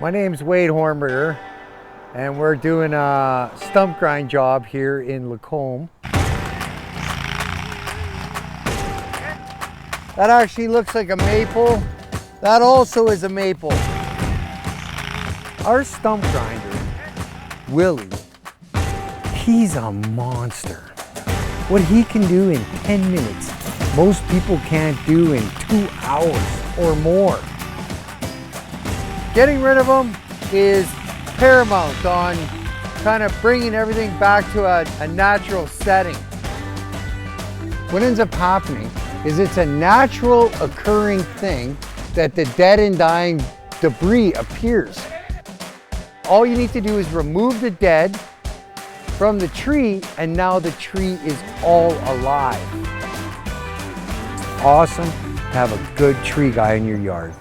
My name's Wade Hornberger, and we're doing a stump grind job here in Lacombe. That actually looks like a maple. That also is a maple. Our stump grinder, Willie, he's a monster. What he can do in 10 minutes, most people can't do in 2 hours or more. Getting rid of them is paramount on kind of bringing everything back to a natural setting. What ends up happening is it's a natural occurring thing that the dead and dying debris appears. All you need to do is remove the dead from the tree, and now the tree is all alive. It's awesome to have a good tree guy in your yard.